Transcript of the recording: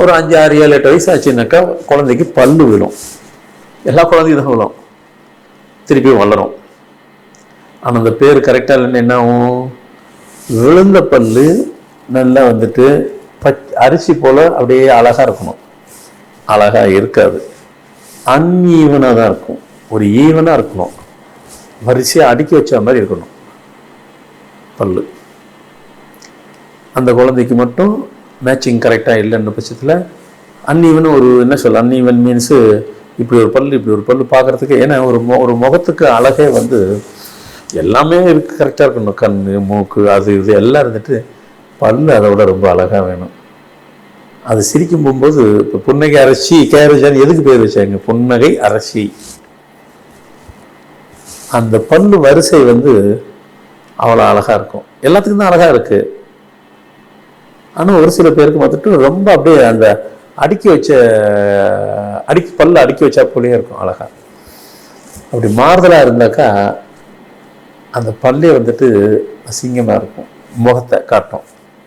ஒரு 5, 6, 7, 8 வயசு ஆச்சுன்னாக்கா குழந்தைக்கு பல்லு விழும். எல்லா குழந்தைக்கும் தான் விழும், திருப்பி வளரும். ஆனால் அந்த பேர் கரெக்டாக இல்லைன்னு என்ன ஆகும், விழுந்த பல்லு நல்லா வந்துட்டு அரிசி போல் அப்படியே அழகாக இருக்கணும், அழகாக இருக்காது, அன்ஈவனாக தான் இருக்கும். ஒரு ஈவனாக இருக்கணும், வரிசையாக அடுக்கி வச்ச மாதிரி இருக்கணும் பல்லு. அந்த குழந்தைக்கு மட்டும் மேட்சிங் கரெக்டாக இல்லைன்ற பட்சத்தில் அன்ஈவன், ஒரு என்ன சொல்ல, அன்ஈவன் மீன்ஸு இப்படி ஒரு பல்லு இப்படி ஒரு பல்லு பார்க்குறதுக்கு. ஏன்னா ஒரு முகத்துக்கு அழகே வந்து எல்லாமே இருக்குது, கரெக்டாக இருக்கணும், கண் மூக்கு அது இது எல்லாம் இருந்துட்டு பல்லு அதை விட ரொம்ப அழகாக வேணும். அது சிரிக்கும் போகும்போது இப்போ புன்னகை அரசி கேரஜான்னு எதுக்கு பேர் வச்சாங்க, புன்னகை அரசி. அந்த பல்லு வரிசை வந்து அவ்வளோ அழகாக இருக்கும், எல்லாத்துக்கும் தான் அழகாக இருக்குது. ஆனால் ஒரு சில பேருக்கு வந்துட்டு ரொம்ப அப்படியே அந்த அடுக்கி வச்ச பல்லு அடுக்கி வச்சா போலேயே இருக்கும் அழகாக. அப்படி மாறுதலாக இருந்தாக்கா அந்த பல்லே வந்துட்டு அசிங்கமாக இருக்கும், முகத்தை காட்டும்.